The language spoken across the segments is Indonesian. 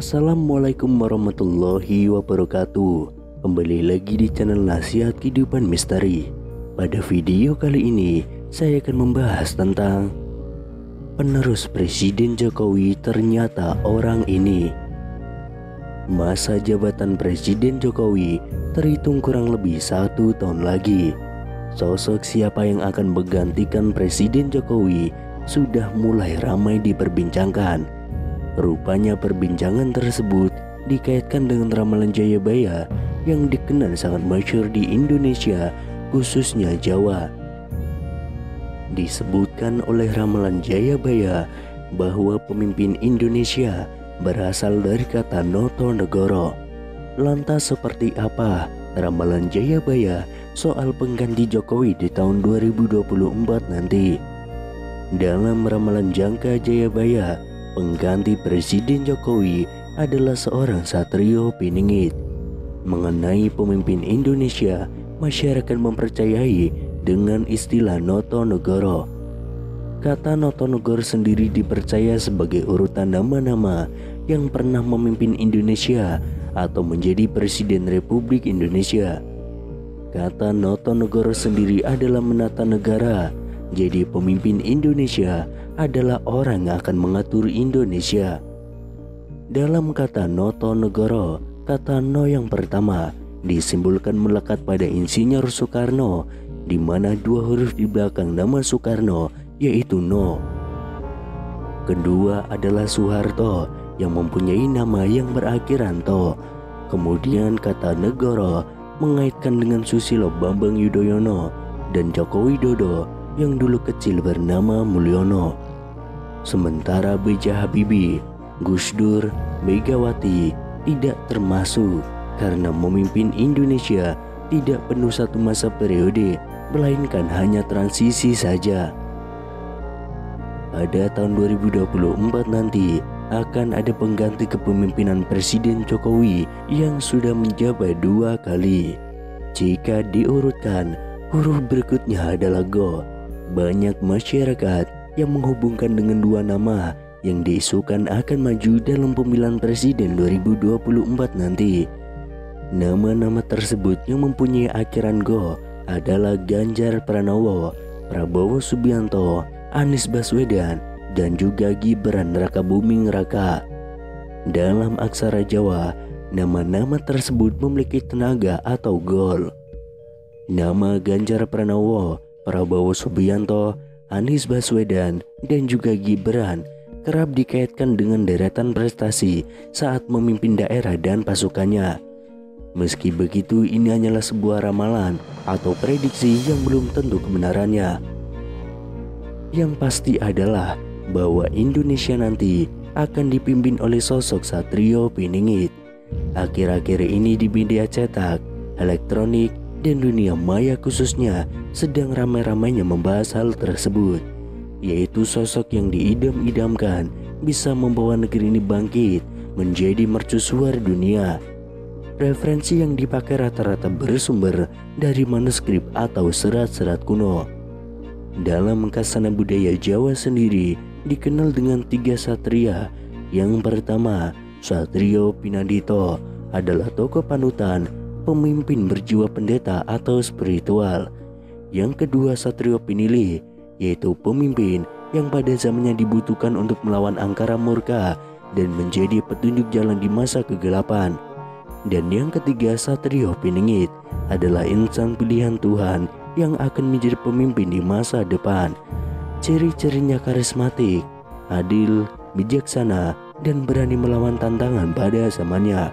Assalamualaikum warahmatullahi wabarakatuh. Kembali lagi di channel Nasihat Kehidupan Misteri. Pada video kali ini saya akan membahas tentang penerus Presiden Jokowi ternyata orang ini. Masa jabatan Presiden Jokowi terhitung kurang lebih 1 tahun lagi. Sosok siapa yang akan menggantikan Presiden Jokowi sudah mulai ramai diperbincangkan. Rupanya perbincangan tersebut dikaitkan dengan ramalan Jayabaya yang dikenal sangat masyhur di Indonesia, khususnya Jawa. Disebutkan oleh ramalan Jayabaya bahwa pemimpin Indonesia berasal dari kata Noto Negoro. Lantas seperti apa ramalan Jayabaya soal pengganti Jokowi di tahun 2024 nanti? Dalam ramalan jangka Jayabaya, pengganti Presiden Jokowi adalah seorang Satrio Piningit. Mengenai pemimpin Indonesia, masyarakat mempercayai dengan istilah Noto Negoro. Kata Noto Negoro sendiri dipercaya sebagai urutan nama-nama yang pernah memimpin Indonesia atau menjadi Presiden Republik Indonesia. Kata Noto Negoro sendiri adalah menata negara. Jadi pemimpin Indonesia adalah orang yang akan mengatur Indonesia. Dalam kata Noto Negoro, kata No yang pertama disimbolkan melekat pada Insinyur Soekarno, di mana 2 huruf di belakang nama Soekarno yaitu No. Kedua adalah Soeharto yang mempunyai nama yang berakhiran To. Kemudian kata Negoro mengaitkan dengan Susilo Bambang Yudhoyono dan Joko Widodo yang dulu kecil bernama Mulyono. Sementara B.J. Habibie, Gus Dur, Megawati tidak termasuk karena memimpin Indonesia tidak penuh 1 masa periode, melainkan hanya transisi saja. Pada tahun 2024 nanti akan ada pengganti kepemimpinan Presiden Jokowi yang sudah menjabat 2 kali. Jika diurutkan, huruf berikutnya adalah Go. Banyak masyarakat yang menghubungkan dengan 2 nama yang diisukan akan maju dalam pemilihan presiden 2024 nanti. Nama-nama tersebut yang mempunyai akhiran Go adalah Ganjar Pranowo, Prabowo Subianto, Anies Baswedan, dan juga Gibran Rakabuming Raka. Dalam aksara Jawa, nama-nama tersebut memiliki tenaga atau gol. Nama Ganjar Pranowo, Prabowo Subianto, Anies Baswedan, dan juga Gibran kerap dikaitkan dengan deretan prestasi saat memimpin daerah dan pasukannya. Meski begitu, ini hanyalah sebuah ramalan atau prediksi yang belum tentu kebenarannya. Yang pasti adalah bahwa Indonesia nanti akan dipimpin oleh sosok Satrio Piningit. Akhir-akhir ini di media cetak, elektronik, dan dunia maya khususnya sedang ramai-ramainya membahas hal tersebut, yaitu sosok yang diidam-idamkan bisa membawa negeri ini bangkit menjadi mercusuar dunia. Referensi yang dipakai rata-rata bersumber dari manuskrip atau serat-serat kuno. Dalam khasana budaya Jawa sendiri dikenal dengan 3 satria. Yang pertama, Satrio Pinandito adalah tokoh panutan, pemimpin berjiwa pendeta atau spiritual. Yang kedua, Satrio Pinili, yaitu pemimpin yang pada zamannya dibutuhkan untuk melawan angkara murka dan menjadi petunjuk jalan di masa kegelapan. Dan yang ketiga, Satrio Piningit adalah insan pilihan Tuhan yang akan menjadi pemimpin di masa depan. Ciri-cirinya karismatik, adil, bijaksana, dan berani melawan tantangan pada zamannya.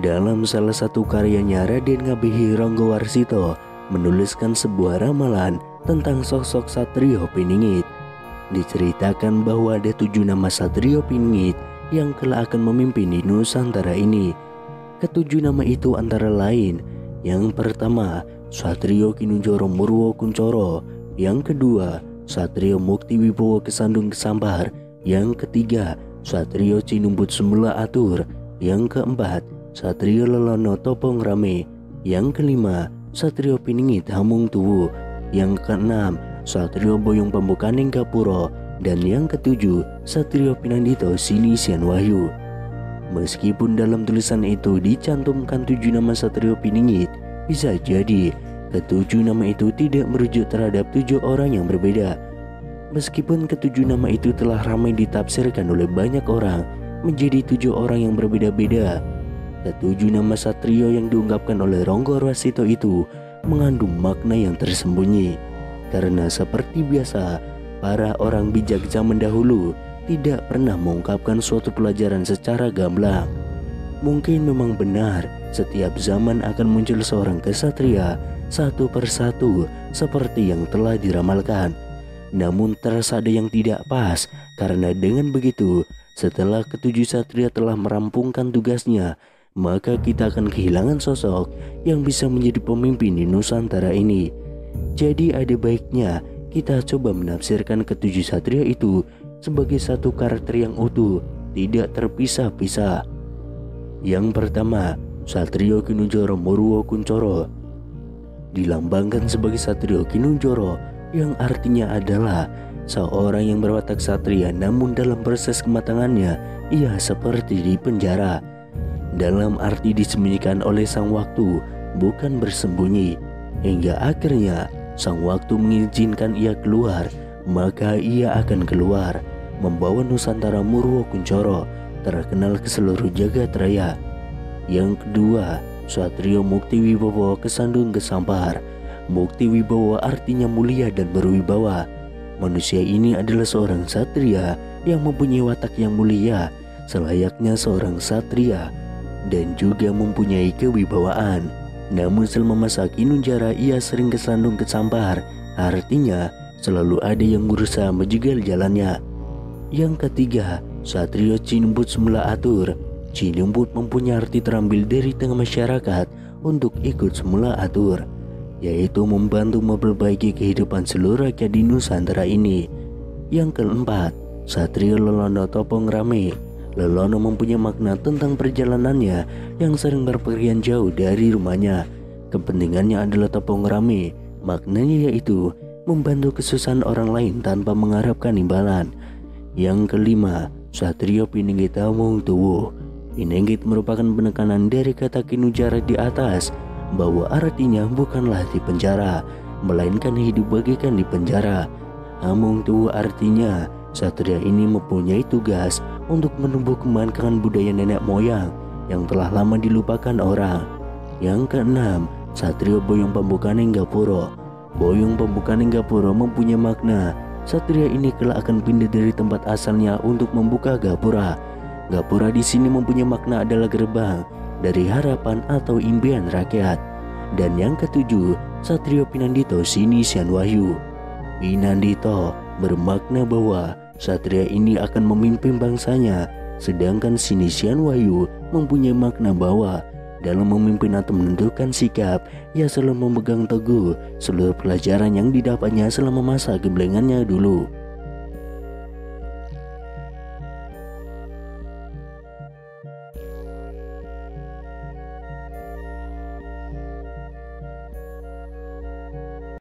Dalam salah satu karyanya, Raden Ngabehi Ronggowarsito menuliskan sebuah ramalan tentang sosok Satrio Piningit. Diceritakan bahwa ada 7 nama Satrio Piningit yang kelak akan memimpin di Nusantara ini. Ketujuh nama itu antara lain: yang pertama, Satrio Kinunjoro Murwo Kuncoro; yang kedua, Satrio Mukti Wibowo Kesandung Kesambar; yang ketiga, Satrio Cinumbut Semula Atur; yang keempat, Satrio Lelono Topong Rame; yang kelima, Satrio Piningit Hamung Tuwu; yang keenam, Satrio Boyong Pembukaning Gapuro; dan yang ketujuh, Satrio Pinandito Silisian Wahyu. Meskipun dalam tulisan itu dicantumkan 7 nama Satrio Piningit, bisa jadi ketujuh nama itu tidak merujuk terhadap 7 orang yang berbeda. Meskipun ketujuh nama itu telah ramai ditafsirkan oleh banyak orang menjadi 7 orang yang berbeda-beda, ketujuh nama Satrio yang diungkapkan oleh Ronggo Warsito itu mengandung makna yang tersembunyi. Karena seperti biasa, para orang bijak zaman dahulu tidak pernah mengungkapkan suatu pelajaran secara gamblang. Mungkin memang benar setiap zaman akan muncul seorang kesatria satu persatu seperti yang telah diramalkan. Namun terasa ada yang tidak pas, karena dengan begitu setelah ketujuh satria telah merampungkan tugasnya, maka kita akan kehilangan sosok yang bisa menjadi pemimpin di Nusantara ini. Jadi ada baiknya kita coba menafsirkan ketujuh satria itu sebagai satu karakter yang utuh, tidak terpisah-pisah. Yang pertama, Satrio Kinunjoro Murwo Kuncoro dilambangkan sebagai Satrio Kinunjoro, yang artinya adalah seorang yang berwatak satria namun dalam proses kematangannya ia seperti di penjara. Dalam arti disembunyikan oleh sang waktu, bukan bersembunyi. Hingga akhirnya sang waktu mengizinkan ia keluar, maka ia akan keluar membawa Nusantara Murwo Kuncoro terkenal ke seluruh jagat raya. Yang kedua, Satrio Mukti Wibowo Kesandung Kesampar. Mukti Wibowo artinya mulia dan berwibawa. Manusia ini adalah seorang satria yang mempunyai watak yang mulia selayaknya seorang satria dan juga mempunyai kewibawaan. Namun selama masa Kinunjara ia sering kesandung kesampar, artinya selalu ada yang berusaha menjegal jalannya. Yang ketiga, Satrio Cinumbut Semula Atur. Cinumbut mempunyai arti terambil dari tengah masyarakat untuk ikut semula atur, yaitu membantu memperbaiki kehidupan seluruh rakyat di Nusantara ini. Yang keempat, Satrio Lelono Topong Rame. Lelono mempunyai makna tentang perjalanannya yang sering berpergian jauh dari rumahnya. Kepentingannya adalah topong rame, maknanya yaitu membantu kesusahan orang lain tanpa mengharapkan imbalan. Yang kelima, Satrio Piningit Amung Tuwo. Piningit merupakan penekanan dari kata Kinunjara di atas, bahwa artinya bukanlah di penjara, melainkan hidup bagaikan di penjara. Amung Tuwo artinya satria ini mempunyai tugas untuk menumbuh kembangkan budaya nenek moyang yang telah lama dilupakan orang. Yang keenam, Satrio Boyong Pambukaning Gapuro. Boyong Pambukaning Gapuro mempunyai makna satria ini kelak akan pindah dari tempat asalnya untuk membuka gapura. Gapura di sini mempunyai makna adalah gerbang dari harapan atau impian rakyat. Dan yang ketujuh, Satrio Pinandito Sini Sian Wahyu. Pinandito bermakna bahwa satria ini akan memimpin bangsanya, sedangkan Sini Sian Wahyu mempunyai makna bahwa dalam memimpin atau menentukan sikap, ia selalu memegang teguh seluruh pelajaran yang didapatnya selama masa gemblengannya dulu.